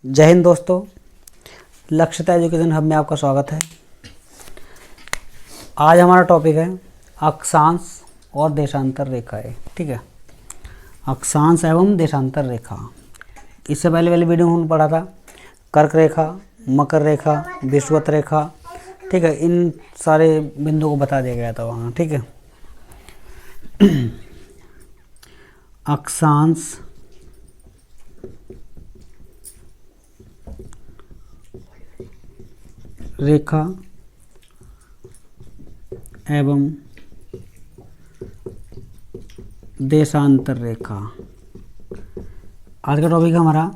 जय हिंद दोस्तों, लक्ष्यता education hub में आपका स्वागत है। आज हमारा टॉपिक है अक्षांश और देशांतर रेखाएं। ठीक है, अक्षांश एवं देशांतर रेखा। इससे पहले वाली वीडियो में हमने पढ़ा था कर्क रेखा, मकर रेखा, विषुवत रेखा। ठीक है, इन सारे बिंदुओं को बता दिया गया था वहाँ। ठीक है, अक्षांश रेखा एवं देशांतर रेखा। आज का टॉपिक है हमारा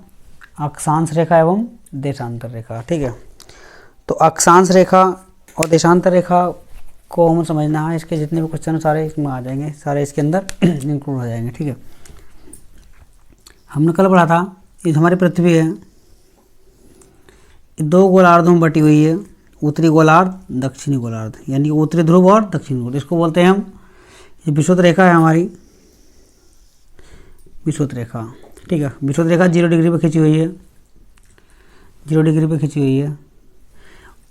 अक्षांश रेखा एवं देशांतर रेखा। ठीक है, तो अक्षांश रेखा और देशांतर रेखा को हमें समझना है। इसके जितने भी क्वेश्चन सारे इसमें आ जाएंगे, सारे इसके अंदर इंक्लूड हो जाएंगे। ठीक है, हमने कल पढ़ा था ये हमारी पृथ्वी है, दो गोलार्धों में बटी हुई है, उत्तरी गोलार्ध, दक्षिणी गोलार्ध, यानी उत्तरी ध्रुव और दक्षिणी ध्रुव। इसको बोलते हैं हम, ये विषुवत रेखा है हमारी, विषुवत रेखा। ठीक है, विषुवत रेखा 0 डिग्री पे खींची हुई है, 0 डिग्री पे खींची हुई है,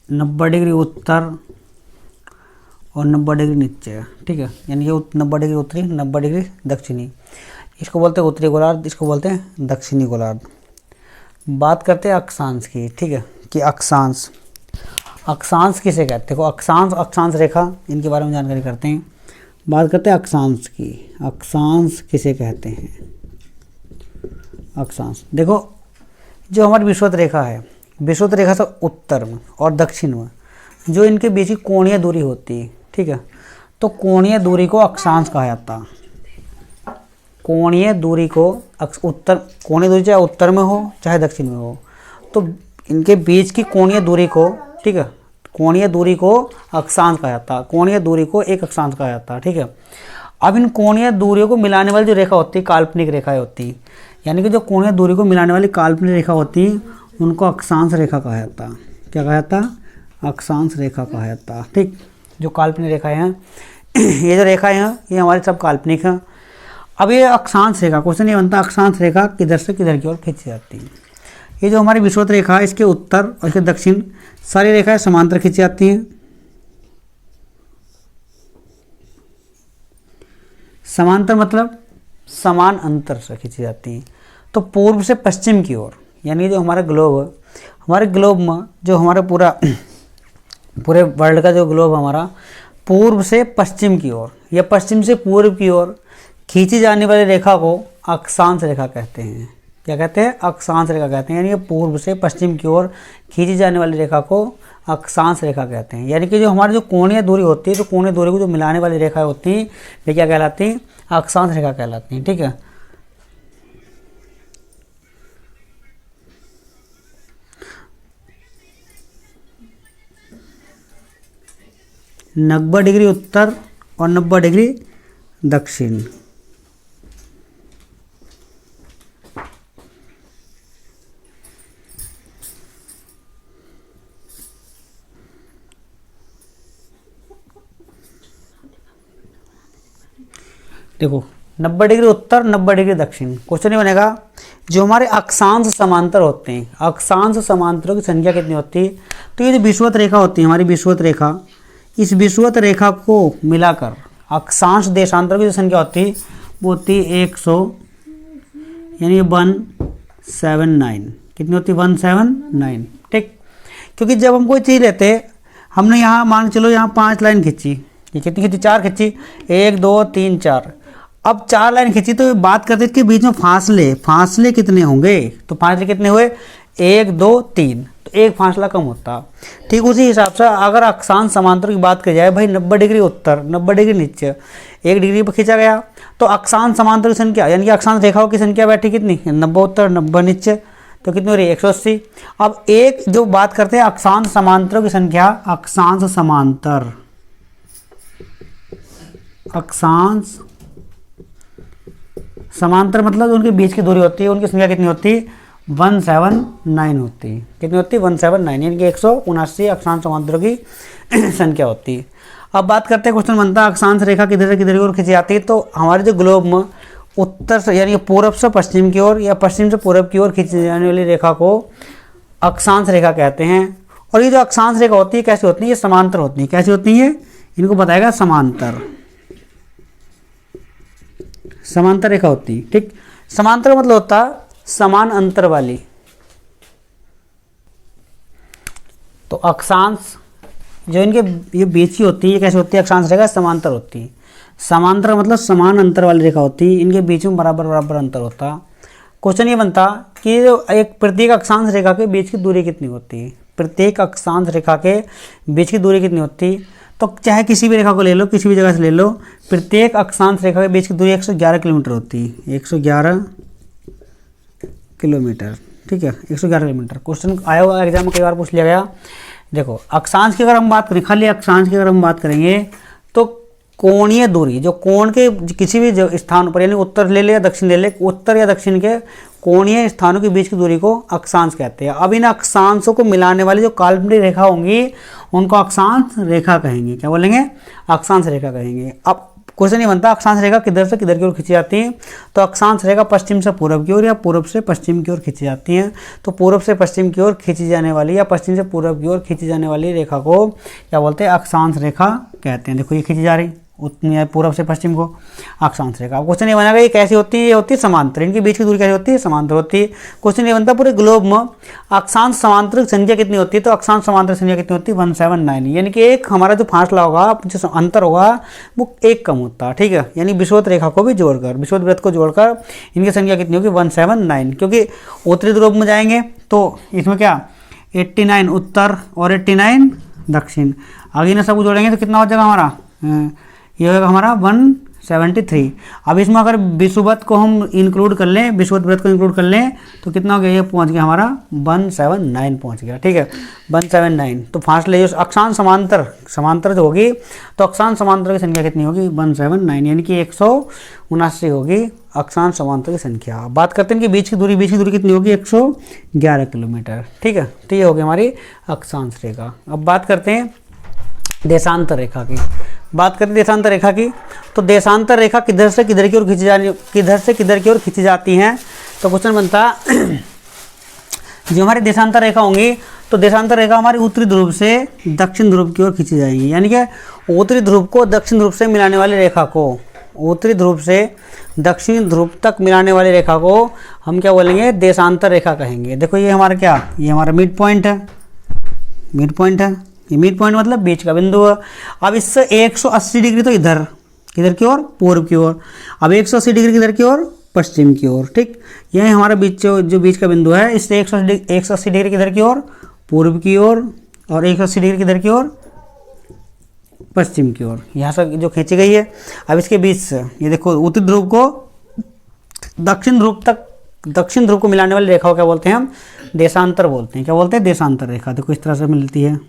90 डिग्री उत्तर और 90 डिग्री नीचे। ठीक है, यानी कि 90 डिग्री उत्तरी, 90 डिग्री दक्षिणी। इसको बोलते हैं उत्तरी गोलार्ध, इसको बोलते हैं दक्षिणी गोलार्ध। बात करते हैं अक्षांश की। ठीक है, कि अक्षांश, अक्षांश किसे कहते हैं? देखो अक्षांश, अक्षांश रेखा, इनके बारे में जानकारी करते हैं। बात करते हैं अक्षांश की। अक्षांश किसे कहते हैं? अक्षांश, देखो जो हमारी विषुवत रेखा है, विषुवत रेखा से उत्तर में और दक्षिण में जो इनके बीच की कोणीय दूरी होती है, ठीक है, तो कोणीय दूरी को अक्षांश कहा जाता है। कोणीय दूरी को उत्तर, कोणीय दूरी चाहे उत्तर में हो चाहे दक्षिण में हो, तो इनके बीच की कोणीय दूरी को, ठीक है, कोणीय दूरी को अक्षांश कहा जाता है। कोणीय दूरी को एक अक्षांश कहा जाता है। ठीक है, अब इन कोणीय दूरियों को मिलाने वाली जो रेखा होती है, काल्पनिक रेखाएं होती है, यानी कि जो कोणीय दूरी को मिलाने वाली काल्पनिक रेखा होती है, उनको अक्षांश रेखा कहा जाता है। क्या कहा जाता है? अक्षांश रेखा कहा जाता है। ठीक, जो काल्पनिक रेखाएं हैं, ये जो रेखाएं हैं ये हमारी सब काल्पनिक हैं। अब ये अक्षांश रेखा, क्वेश्चन ये बनता है अक्षांश रेखा किधर से किधर की ओर खींची जाती है। ये जो हमारी विषुवत रेखा है, इसके उत्तर और इसके दक्षिण सारी रेखाएं समांतर खींची जाती हैं। समांतर मतलब समान अंतर से खींची जाती हैं। तो पूर्व से पश्चिम की ओर, यानी जो हमारा ग्लोब है, हमारे ग्लोब में जो हमारा पूरे वर्ल्ड का जो ग्लोब हमारा पूर्व से पश्चिम की ओर या पश्चिम से पूर्व की ओर खींची जाने वाली रेखा को अक्षांश रेखा कहते हैं। क्या कहते हैं? अक्षांश रेखा कहते हैं। यानी कि पूर्व से पश्चिम की ओर खींची जाने वाली रेखा को अक्षांश रेखा कहते हैं। यानी कि जो हमारी जो कोणीय दूरी होती है, तो कोणीय दूरी को जो मिलाने वाली रेखाएं होती हैं, वे क्या कहलाती हैं? अक्षांश रेखा कहलाती हैं। ठीक है, नब्बे डिग्री उत्तर और 90 डिग्री दक्षिण। देखो 90 डिग्री उत्तर, 90 डिग्री दक्षिण। क्वेश्चन ये बनेगा जो हमारे अक्षांश समांतर होते हैं, अक्षांश समांतरों की संख्या कितनी होती है? तो ये जो विषुवत रेखा होती है हमारी विषुवत रेखा, इस विषुवत रेखा को मिलाकर अक्षांश देशांतरों की जो संख्या होती है वो होती है 100, यानी 179। कितनी होती है? 179। ठीक, क्योंकि जब हम कोई चीज़ लेते हैं, हमने यहाँ मान चलो यहाँ 5 लाइन खींची, ये कितनी खींची? 4 खींची, 1 2 3 4। अब 4 लाइन खींची तो बात करते हैं कि बीच में फासले कितने होंगे? तो फासले कितने हुए? 1 2 3, तो एक फासला कम होता। ठीक, उसी हिसाब से अगर अक्षांश समांतर की बात की जाए, भाई 90 डिग्री उत्तर, 90 डिग्री नीचे, 1 डिग्री पर खींचा गया, तो अक्षांश समांतर की संख्या, यानी कि अक्षांश रेखाओं की संख्या बैठी कितनी? 90 उत्तर 90 नीचे, तो कितनी हो रही है? 180। अब एक जो बात करते हैं अक्षांश समांतरों की संख्या, अक्षांश समांतर, अक्षांश समांतर मतलब जो उनके बीच की दूरी होती है, उनकी संख्या कितनी होती है? 179 होती है। कितनी होती है? 179, यानी कि 179 अक्षांश समांतरों की संख्या होती है। अब बात करते हैं, क्वेश्चन बनता है अक्षांश रेखा किधर से किधर की ओर खींची जाती है? तो हमारे जो ग्लोब में उत्तर से यानी पूर्व से पश्चिम की ओर या पश्चिम से पूर्व की ओर खींची जाने वाली रेखा को अक्षांश रेखा कहते हैं। और ये जो अक्षांश रेखा होती है कैसी होती है, ये समांतर होती है। कैसी होती है, इनको बताएगा समांतर, समांतर रेखा होती है। ठीक, समांतर मतलब होता है समान अंतर वाली। तो अक्षांश जो इनके ये बीच की होती है, ये कैसे होती है, अक्षांश रेखा समांतर होती है। समांतर मतलब समान अंतर वाली रेखा होती है, इनके बीच में बराबर बराबर अंतर होता। क्वेश्चन ये बनता कि एक प्रत्येक अक्षांश रेखा के बीच की दूरी कितनी होती है, प्रत्येक अक्षांश रेखा के बीच की दूरी कितनी होती है। तो चाहे किसी भी रेखा को ले लो, किसी भी जगह से ले लो, प्रत्येक अक्षांश रेखा के बीच की दूरी 111 किलोमीटर होती है, 111 किलोमीटर। ठीक है, 111 किलोमीटर। क्वेश्चन आया हुआ एग्जाम में कई बार पूछ लिया गया। देखो अक्षांश की अगर हम बात करें, खाली अक्षांश की अगर हम बात करेंगे तो कोणीय दूरी, जो कोण के किसी भी स्थान पर, यानी उत्तर ले ले या दक्षिण ले ले, उत्तर या दक्षिण के कोणीय स्थानों के बीच की दूरी को अक्षांश कहते हैं। अब इन अक्षांशों को मिलाने वाली जो काल्पनिक रेखा होंगी उनको अक्षांश रेखा कहेंगे। क्या बोलेंगे, अक्षांश रेखा कहेंगे। अब क्वेश्चन ये बनता है अक्षांश रेखा किधर से किधर की ओर खींची जाती है। तो अक्षांश रेखा पश्चिम से पूर्व की ओर या पूर्व से पश्चिम की ओर खींची जाती है। तो पूर्व से पश्चिम की ओर खींची जाने वाली या पश्चिम से पूर्व की ओर खींची जाने वाली रेखा को क्या बोलते हैं, अक्षांश रेखा कहते हैं। देखो ये खींची जा रही उतनी पूर्व से पश्चिम को, अक्षांश रेखा। क्वेश्चन ये बनेगा ये कैसी होती है, ये होती है समांतर, इनके बीच की दूरी कैसी होती है, समांतर होती है। क्वेश्चन ये बनता है पूरे ग्लोब में अक्षांश समांतर संख्या कितनी होती है। तो अक्षांश समांतर संख्या कितनी होती है, 179, यानी कि एक हमारा जो फासला होगा, जो अंतर होगा वो एक कम होता है। ठीक है, यानी विषुवत रेखा को भी जोड़कर, विषुवत वृत्त को जोड़कर इनकी संख्या कितनी होगी, 179। क्योंकि उत्तरी ध्रुव में जाएंगे तो इसमें क्या 89 उत्तर और 89 दक्षिण, आगे ना सब जोड़ेंगे तो कितना हो जाएगा हमारा, ये होगा हमारा 173। अब इसमें अगर विषुवत को हम इंक्लूड कर लें, विषुवत वृत्त को इंक्लूड कर लें तो कितना हो गया, ये पहुंच गया हमारा 179 पहुंच गया। ठीक है, 179। तो फासले जो अक्षांश समांतर, समांतर जो होगी तो अक्षांश समांतर की संख्या कितनी होगी, 179, यानी कि 179 होगी अक्षांश समांतर की संख्या। बात करते हैं कि बीच की दूरी, बीच की दूरी कितनी होगी, 111 किलोमीटर। ठीक है, तो ये होगी हमारी अक्षांश रेखा। अब बात करते हैं देशांतर रेखा की। बात करें देशांतर रेखा की, तो देशांतर रेखा किधर से किधर की ओर खींची जानी, किधर से किधर की ओर खींची जाती हैं। तो क्वेश्चन बनता जो हमारी देशांतर रेखा होंगी तो देशांतर रेखा हमारी उत्तरी ध्रुव से दक्षिण ध्रुव की ओर खींची जाएंगी, यानी कि उत्तरी ध्रुव को दक्षिण ध्रुव से मिलाने वाली रेखा को, उत्तरी ध्रुव से दक्षिण ध्रुव तक मिलाने वाली रेखा को हम क्या बोलेंगे, देशांतर रेखा कहेंगे। देखो ये हमारा क्या, ये हमारा मिड पॉइंट है, मिड पॉइंट है, ये मिड पॉइंट मतलब बीच का बिंदु है। अब इससे 180 डिग्री तो इधर किधर की ओर, पूर्व की ओर। अब 180 डिग्री किधर की ओर, पश्चिम की ओर। ठीक, यह हमारा बीच जो बीच का बिंदु है, इससे 180 डिग्री किधर की ओर, पूर्व की ओर, और 180 डिग्री किधर की ओर, पश्चिम की ओर, यहाँ से जो खींची गई है। अब इसके बीच से ये देखो उत्तरी ध्रुव को दक्षिण ध्रुव तक, दक्षिण ध्रुव को मिलाने वाली रेखा को क्या बोलते हैं हम, देशांतर बोलते हैं। क्या बोलते हैं, देशांतर रेखा। देखो इस तरह से मिलती है।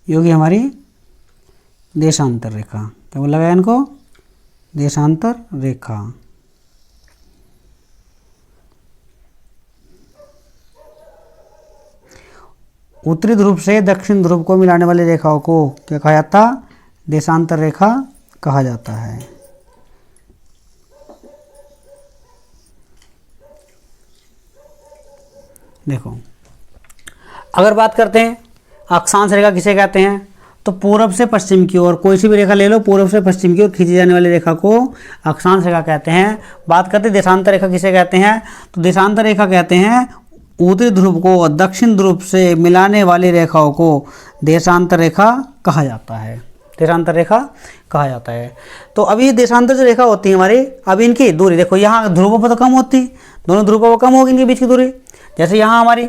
ये होगी हमारी देशांतर रेखा। क्या बोला गया इनको, देशांतर रेखा। उत्तरी ध्रुव से दक्षिण ध्रुव को मिलाने वाली रेखाओं को क्या कहा जाता, देशांतर रेखा कहा जाता है। देखो अगर बात करते हैं अक्षांश रेखा किसे कहते हैं, तो पूर्व से पश्चिम की ओर कोई सी भी रेखा ले लो, पूर्व से पश्चिम की ओर खींची जाने वाली रेखा को अक्षांश रेखा कहते हैं। बात करते हैं देशांतर रेखा किसे कहते हैं, तो देशांतर रेखा कहते हैं उत्तरी ध्रुव को दक्षिण ध्रुव से मिलाने वाली रेखाओं को देशांतर रेखा कहा जाता है, देशांतर रेखा कहा जाता है। तो अभी देशांतर जो रेखा होती है हमारी, अब इनकी दूरी देखो, यहाँ ध्रुवों पर तो कम होती, दोनों ध्रुवों पर कम होगी इनके बीच की दूरी। जैसे यहाँ हमारी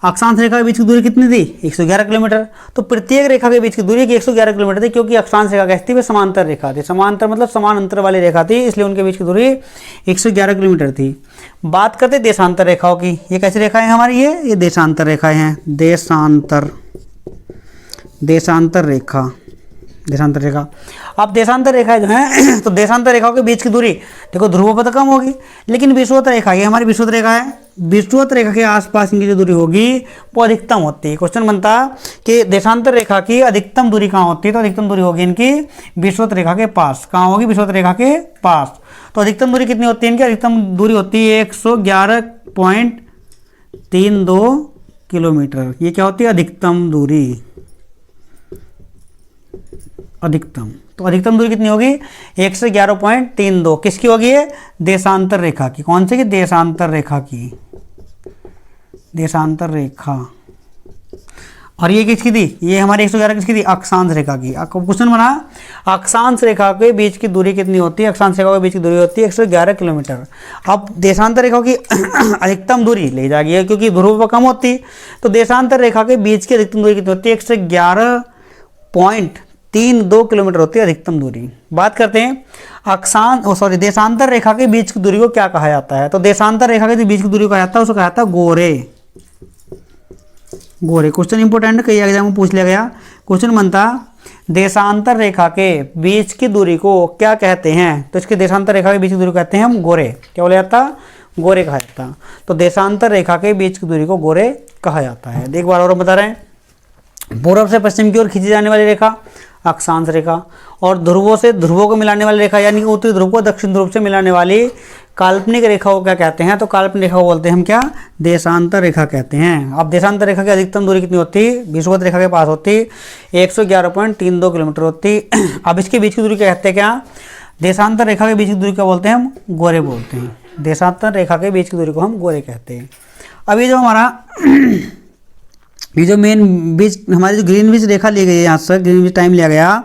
अक्षांश रेखा के बीच की दूरी कितनी थी, 111 किलोमीटर। तो प्रत्येक रेखा के बीच की दूरी 111 किलोमीटर थी, क्योंकि अक्षांश रेखा कैसी थी, वे समांतर रेखा थी। समांतर मतलब समान अंतर वाली रेखा थी, इसलिए उनके बीच की दूरी 111 किलोमीटर थी। बात करते देशांतर रेखाओं की, ये कैसी रेखाएं हमारी, ये देशांतर रेखाएं हैं। देशांतर, देशांतर रेखा, देशांतर रेखा। अब देशांतर रेखा जो है तो देशांतर रेखाओं के बीच की दूरी देखो ध्रुवों पर तो कम होगी, लेकिन विषुवत रेखा, ये हमारी विषुवत रेखा है, विषुवत रेखा के आसपास इनकी जो दूरी होगी वो अधिकतम होती है। क्वेश्चन बनता कि देशांतर रेखा की अधिकतम दूरी कहाँ होती है, तो अधिकतम दूरी होगी इनकी विषुवत रेखा के पास। कहाँ होगी, विषुवत रेखा के पास। तो अधिकतम दूरी कितनी होती है इनकी, अधिकतम दूरी होती है 111.32 किलोमीटर। ये क्या होती है, अधिकतम दूरी, अधिकतम। तो अधिकतम दूरी कितनी होगी 111.32, किसकी होगी ये, देशांतर रेखा की। कौन सी की, देशांतर रेखा की, देशांतर रेखा। और ये किसकी थी, ये हमारी 111 किसकी थी, अक्षांश रेखा की। क्वेश्चन बना अक्षांश रेखा के बीच की दूरी कितनी होती है, अक्षांश रेखा के बीच की दूरी होती है 111 किलोमीटर। अब देशांतर रेखा की अधिकतम दूरी ले जाएगी क्योंकि ध्रुव पर कम होती, तो देशांतर रेखा के बीच की अधिकतम दूरी कितनी होती है 111.32 किलोमीटर होती है अधिकतम दूरी। बात करते हैं देशांतर रेखा के बीच की दूरी को क्या कहा जाता है, तो देशांतर रेखा के बीच की दूरी को कहा जाता है, उसको कहा जाता है गोरे। गोरे क्वेश्चन इंपोर्टेंट, कई एग्जाम में पूछ लिया गया। क्वेश्चन बनता देशांतर रेखा के बीच की दूरी को क्या कहते हैं, तो इसके देशांतर रेखा के बीच की दूरी को कहते हैं हम गोरे। क्या बोला जाता, गोरे कहा जाता। तो देशांतर रेखा के बीच की दूरी को गोरे कहा जाता है। एक बार और बता रहे हैं, पूर्व से पश्चिम की ओर खींची जाने वाली रेखा अक्षांश रेखा, और ध्रुवों से ध्रुवों को मिलाने वाली रेखा यानी कि उत्तरी ध्रुव को दक्षिण ध्रुव से मिलाने वाली काल्पनिक रेखा को क्या कहते हैं, तो काल्पनिक रेखा को बोलते हैं हम क्या, देशांतर रेखा कहते हैं। अब देशांतर रेखा की अधिकतम दूरी कितनी होती है, विषुवत रेखा के पास होती 111.32 किलोमीटर होती। अब इसके बीच की दूरी क्या कहते हैं, क्या देशांतर रेखा के बीच की दूरी क्या बोलते हैं, हम गोरे बोलते हैं। देशांतर रेखा के बीच की दूरी को हम गोरे कहते हैं। अब ये जो हमारा ये जो मेन बीच हमारी जो ग्रीनविच रेखा ली गई है, यहाँ से ग्रीनविच टाइम लिया गया,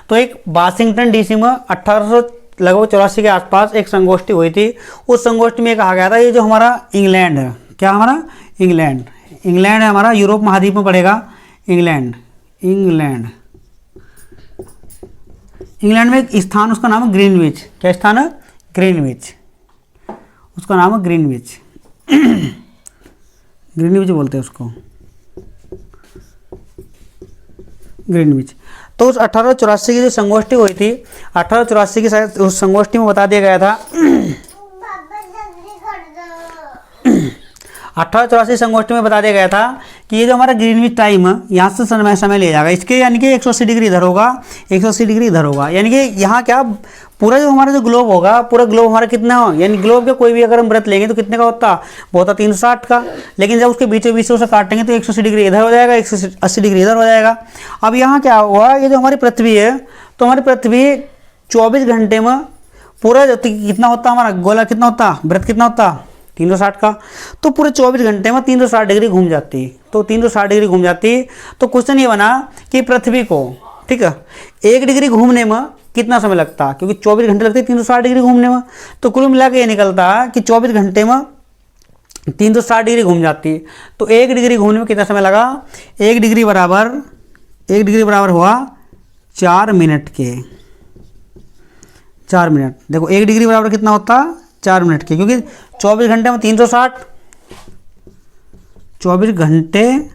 तो एक वाशिंगटन डीसी में 1884 के आसपास एक संगोष्ठी हुई थी। उस संगोष्ठी में कहा गया था ये जो हमारा इंग्लैंड है, क्या हमारा इंग्लैंड है हमारा, यूरोप महाद्वीप में पड़ेगा इंग्लैंड में एक स्थान, उसका नाम है ग्रीनविच। क्या स्थान है, ग्रीनविच, उसका नाम है ग्रीनविच ग्रीनविच बोलते हैं उसको, ग्रीनविच। तो उस 1884 की जो संगोष्ठी हुई थी, 1884 की शायद उस संगोष्ठी में बता दिया गया था 1884 संगोष्ठी में बता दिया गया था कि ये जो हमारा ग्रीनविच टाइम है यहाँ से समय लिया जाएगा इसके, यानी कि 180 डिग्री इधर होगा, 180 डिग्री इधर होगा, यानी कि यहाँ क्या पूरा जो हमारा जो ग्लोब होगा, पूरा ग्लोब हमारा कितना हो, यानी ग्लोब के कोई भी अगर हम व्रत लेंगे तो कितने का होता, वो होता 360 का, लेकिन जब उसके बीचों बीच से काटेंगे तो 180 डिग्री इधर हो जाएगा, 180 डिग्री इधर हो जाएगा। अब यहाँ क्या हुआ, ये जो हमारी पृथ्वी है, तो हमारी पृथ्वी 24 घंटे में पूरा कितना होता, हमारा गोला कितना होता, व्रत कितना होता 360 का, तो पूरे 24 घंटे में 360 डिग्री घूम जाती। तो 360 डिग्री घूम जाती, तो क्वेश्चन ये बना कि पृथ्वी को, ठीक है, 1 डिग्री घूमने में कितना समय लगता, क्योंकि 24 घंटे लगते 360 डिग्री घूमने में, तो कुल मिला के ये निकलता कि 24 घंटे में 360 डिग्री घूम जाती। तो 1 डिग्री घूमने में कितना समय लगा, 1 डिग्री बराबर हुआ 4 मिनट के, 4 मिनट। देखो 1 डिग्री बराबर कितना होता, 4 मिनट के, क्योंकि 24 घंटे में 360, 24 घंटे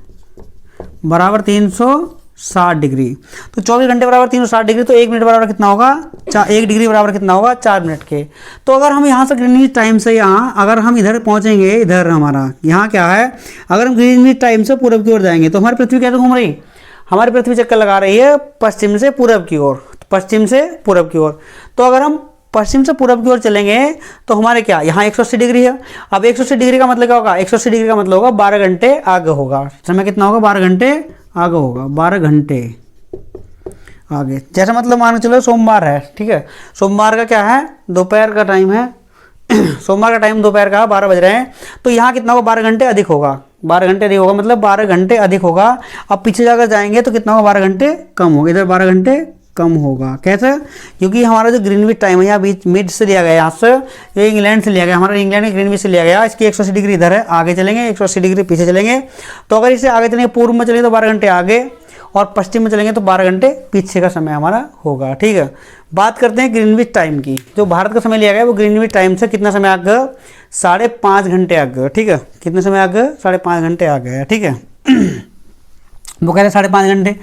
बराबर 360 डिग्री, तो 24 घंटे बराबर 360 डिग्री, तो 1 मिनट बराबर कितना होगा, 1 डिग्री बराबर कितना होगा, 4 मिनट के। तो अगर हम यहाँ से ग्रीनविच टाइम से यहाँ अगर हम इधर पहुँचेंगे, इधर हमारा यहाँ क्या है, अगर हम ग्रीनविच टाइम से पूरब की ओर जाएंगे तो हमारी पृथ्वी कैसे घूम रही, हमारी पृथ्वी चक्कर लगा रही है पश्चिम से पूरब की ओर, पश्चिम से पूरब की ओर। तो अगर हम पश्चिम से पूरब की ओर चलेंगे तो हमारे क्या, यहाँ 180 डिग्री है। अब 180 डिग्री का मतलब क्या होगा, 180 डिग्री का मतलब होगा 12 घंटे आगे होगा, समय कितना होगा, 12 घंटे आगे होगा, 12 घंटे आगे। जैसे मतलब मान के चलो सोमवार है, ठीक है, सोमवार का क्या है, दोपहर का टाइम है सोमवार का टाइम दोपहर का 12 बज रहे हैं, तो यहाँ कितना होगा, 12 घंटे अधिक होगा, 12 घंटे अधिक होगा, मतलब 12 घंटे अधिक होगा। अब पीछे जाकर जाएंगे तो कितना होगा, 12 घंटे कम होगा, इधर 12 घंटे कम होगा। कैसे, क्योंकि हमारा जो ग्रीनविच टाइम है यहाँ बीच मिड से लिया गया, यहाँ से ये इंग्लैंड से लिया गया, हमारा इंग्लैंड में ग्रीनविच से लिया गया, इसकी 180 डिग्री इधर है, आगे चलेंगे 180 डिग्री पीछे चलेंगे। तो अगर इसे आगे चलेंगे, पूर्व में चलेंगे तो 12 घंटे आगे, और पश्चिम में चलेंगे तो 12 घंटे पीछे का समय हमारा होगा। ठीक है, बात करते हैं ग्रीनविच टाइम की। जो भारत का समय लिया गया वो ग्रीनविच टाइम से कितना समय आगे, 5.5 घंटे आगे। ठीक है, कितने समय आगे, 5.5 घंटे आगे है। ठीक है, वो कह रहे 5.5 घंटे,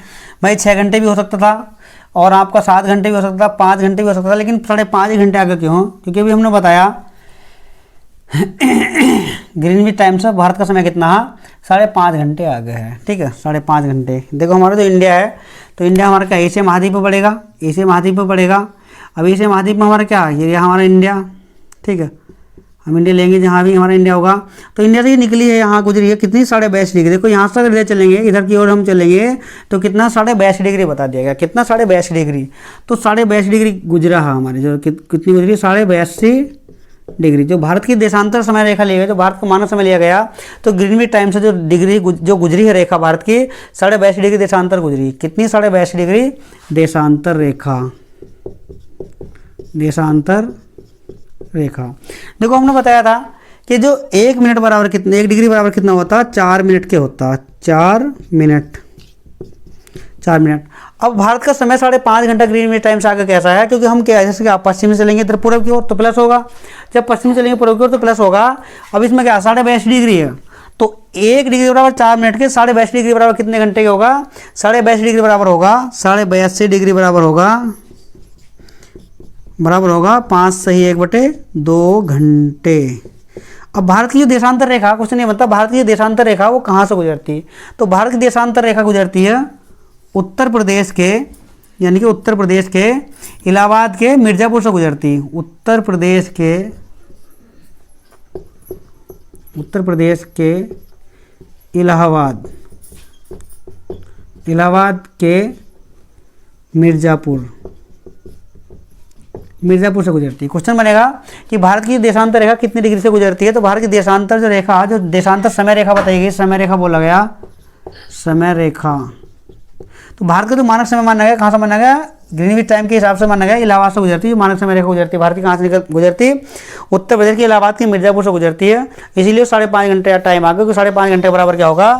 भाई 6 घंटे भी हो सकता था, और आपका 7 घंटे भी हो सकता था, 5 घंटे भी हो सकता था, लेकिन 5.5 घंटे आगे क्यों? क्योंकि अभी हमने बताया ग्रीनविच टाइम से भारत का समय कितना है? 5.5 घंटे आगे है। ठीक है, 5.5 घंटे। देखो हमारा जो इंडिया है, तो इंडिया हमारा क्या एशिया महाद्वीप में पड़ेगा, एशिया महाद्वीप में पड़ेगा। अब एशिया महाद्वीप में हमारा क्या, ये हमारा इंडिया। ठीक है, हम इंडिया लेंगे जहाँ भी हमारा इंडिया होगा। तो इंडिया से ये निकली है, यहाँ गुजरी है कितनी? 22.5 डिग्री। देखो यहाँ से अगर चलेंगे, इधर की ओर हम चलेंगे तो कितना? 22.5 डिग्री बता दिया गया। कितना? 22.5 डिग्री। तो 22.5 डिग्री गुजरा है हमारी, जो कितनी गुजरी? 82.5 डिग्री। जो भारत की देशांतर समय रेखा ली गई, जो भारत का मानक समय लिया गया, तो ग्रीनविच टाइम से जो डिग्री जो गुजरी है रेखा भारत की, 22.5 डिग्री देशांतर गुजरी। कितनी? 22.5 डिग्री देशांतर रेखा, देशांतर रेखा। देखो हमने बताया था कि जो 1 मिनट बराबर कितने, 1 डिग्री बराबर कितना होता? 4 मिनट के होता। 4 मिनट। अब भारत का समय 5.5 घंटा ग्रीनविच टाइम से आगे कैसा है? क्योंकि हम क्या है, जैसे कि आप पश्चिम से चलेंगे इधर पूर्व की ओर तो प्लस होगा, जब पश्चिम से चलेंगे पूर्व की ओर तो प्लस होगा। अब इसमें क्या 22.5 डिग्री है, तो 1 डिग्री बराबर 4 मिनट के 22.5 डिग्री बराबर कितने घंटे के होगा? 22.5 डिग्री बराबर होगा 82 डिग्री बराबर होगा 5 सही 1/2 घंटे। अब भारत की जो देशांतर रेखा, क्वेश्चन नहीं बनता भारत की देशांतर रेखा वो कहाँ से गुजरती है? तो भारत की देशांतर रेखा गुजरती है उत्तर प्रदेश के, यानी कि उत्तर प्रदेश के इलाहाबाद के मिर्ज़ापुर से गुजरती है। उत्तर प्रदेश के इलाहाबाद के मिर्ज़ापुर से गुजरती है। क्वेश्चन बनेगा कि भारत की देशांतर रेखा कितनी डिग्री से गुजरती है? तो भारत की देशांतर जो रेखा, जो देशांतर समय रेखा बताई गई, समय रेखा बोला गया, समय रेखा। तो भारत का जो मानक समय माना गया, कहाँ से माना गया? ग्रीनविच टाइम के हिसाब से माना गया, इलाहाबाद से गुजरती है। मानक समय रेखा गुजरती है भारत की, कहाँ से गुजरती? उत्तर प्रदेश के इलाहाबाद के मिर्ज़ापुर से गुजरती है। इसीलिए 5.5 घंटे टाइम आ गया, क्योंकि 5.5 घंटे बराबर क्या होगा?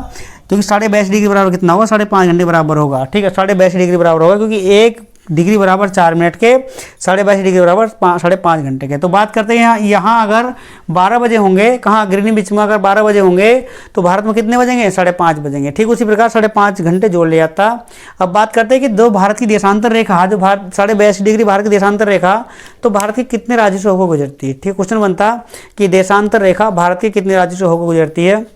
क्योंकि 22.5 डिग्री बराबर कितना होगा? 5.5 घंटे बराबर होगा। ठीक है, 22.5 डिग्री बराबर होगा, क्योंकि 1 डिग्री बराबर 4 मिनट के, 22.5 डिग्री बराबर 5.5 घंटे के। तो बात करते हैं यहाँ अगर 12 बजे होंगे, कहाँ ग्रीनविच में अगर 12 बजे होंगे तो भारत में कितने बजेंगे? 5:30 बजेंगे। ठीक उसी प्रकार 5.5 घंटे जोड़ लिया था। अब बात करते हैं कि दो भारत की देशांतर रेखा, जो भारत 22.5 डिग्री भारत की देशांतर रेखा, तो भारत के कितने राज्यों से होकर गुजरती है? ठीक, क्वेश्चन बनता कि देशांतर रेखा भारत के कितने राज्यों से होकर गुजरती है।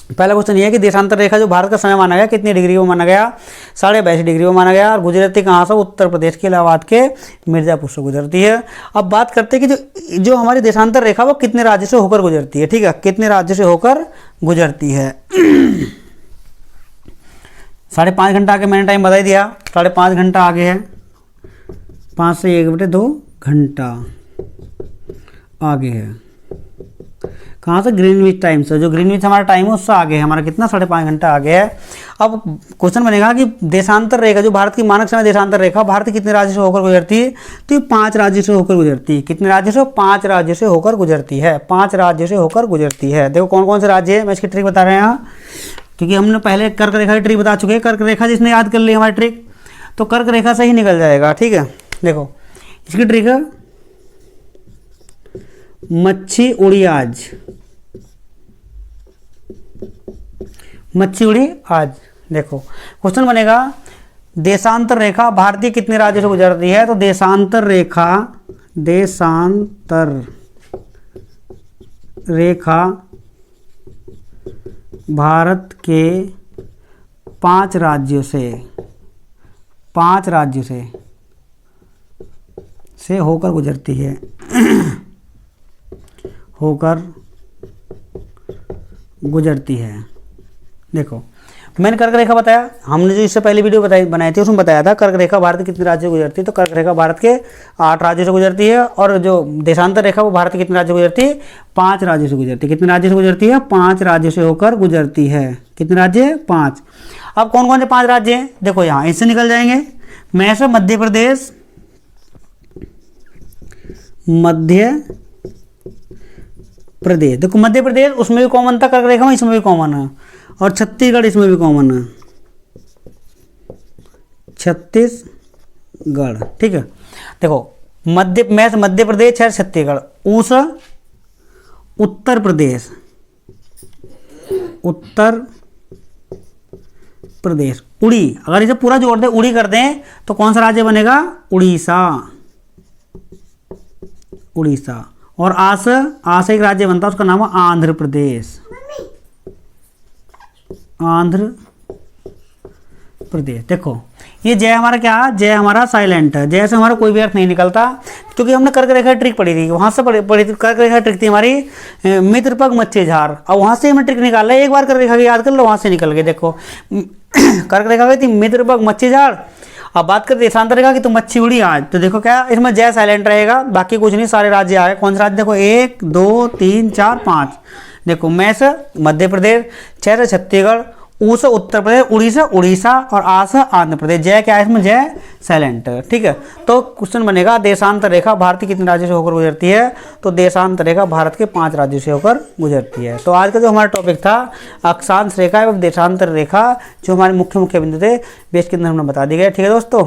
पहला क्वेश्चन ये है कि देशांतर रेखा जो भारत का समय माना गया कितनी डिग्री को माना गया? 22.5 डिग्री को माना गया, और गुजरती कहाँ से? उत्तर प्रदेश के इलाहाबाद के मिर्ज़ापुर से गुजरती है। अब बात करते हैं कि जो हमारी देशांतर रेखा वो कितने राज्य से होकर गुजरती है। ठीक है, कितने राज्य से होकर गुजरती है? 5.5 घंटा आगे मैंने टाइम बता ही दिया, 5.5 घंटा आगे है, 5 से 1/2 घंटा आगे है। कहाँ से? ग्रीनविच टाइम से। जो ग्रीनविच हमारा टाइम है उससे आगे है, हमारा कितना? 5.5 घंटा आगे है। अब क्वेश्चन बनेगा कि देशांतर रेखा, जो भारत की मानक समय देशांतर रेखा भारत के कितने राज्य से होकर गुजरती है? तो ये 5 राज्य से होकर गुजरती है। कितने राज्य से? 5 राज्य से होकर गुजरती है। 5 राज्य से होकर गुजरती है। देखो कौन कौन से राज्य है, मैं इसकी ट्रिक बता रहे हैं यहाँ, क्योंकि हमने पहले कर्क रेखा की ट्रिक बता चुके हैं। कर्क रेखा जिसने याद कर ली हमारी ट्रिक, तो कर्क रेखा से ही निकल जाएगा। ठीक है, देखो इसकी ट्रिक है मच्छी उड़ी आज, मच्छी उड़ी आज। देखो क्वेश्चन बनेगा देशांतर रेखा भारतीय कितने राज्यों से गुजरती है? तो देशांतर रेखा भारत के 5 राज्यों से होकर गुजरती है। होकर गुजरती है। देखो मैंने कर्क रेखा बताया, हमने जो इससे पहले वीडियो बनाई थी उसमें बताया था कर्क रेखा भारत के कितने राज्यों से गुजरती है। तो कर्क रेखा भारत के 8 राज्यों से गुजरती है, और जो देशांतर रेखा वो भारत के कितने राज्यों से गुजरती है? 5 राज्यों से गुजरती है। कितने राज्यों से गुजरती है? 5 राज्यों से होकर गुजरती है। कितने राज्य? 5। अब कौन कौन से 5 राज्य हैं? देखो यहाँ इससे निकल जाएंगे, मैं से मध्य प्रदेश। देखो मध्य प्रदेश उसमें भी कॉमन था कर्क रेखा में, इसमें भी कॉमन है, और छत्तीसगढ़ इसमें भी कॉमन है, छत्तीसगढ़। ठीक है, देखो मध्य प्रदेश है, छत्तीसगढ़, उस उत्तर प्रदेश। उड़ी, अगर इसे पूरा जोड़ दे, उड़ी कर दें तो कौन सा राज्य बनेगा? उड़ीसा। उड़ीसा। और आ से एक राज्य बनता है, उसका नाम है आंध्र प्रदेश। आंध्र प्रदेश। देखो ये जय हमारा क्या है? जय हमारा साइलेंट है, जय से हमारा कोई भी अर्थ नहीं निकलता, क्योंकि हमने कर्क रेखा ट्रिक पढ़ी थी, वहां से पढ़ी थी। कर्क रेखा ट्रिक थी हमारी मित्रपग मच्छी झार, अब वहां से हमने ट्रिक निकाला है। एक बार कर्क रेखा की याद कर लो, वहां से निकल गए। देखो कर्क रेखा गई थी मित्रपग मच्छी झार। अब बात करते देशांतर रेखा की, तो मच्छी उड़ी आज, तो देखो क्या इसमें जय साइलेंट रहेगा, बाकी कुछ नहीं, सारे राज्य आ गए। कौन सा राज्य? देखो 1 2 3 4 5। देखो मैं से मध्य प्रदेश, 6 से छत्तीसगढ़, ऊ से उत्तर प्रदेश, उड़ी से उड़ीसा और आ से आंध्र प्रदेश। जय क्या है इसमें? जय साइलेंट। ठीक है, तो क्वेश्चन बनेगा देशांतर रेखा भारत के कितने राज्यों से होकर गुजरती है? तो देशांतर रेखा भारत के 5 राज्यों से होकर गुजरती है। तो आज का जो हमारा टॉपिक था अक्षांश रेखा एवं देशांतर रेखा, जो हमारे मुख्य बिंदु थे बेस के अंदर हमने बता दिए गए। ठीक है दोस्तों।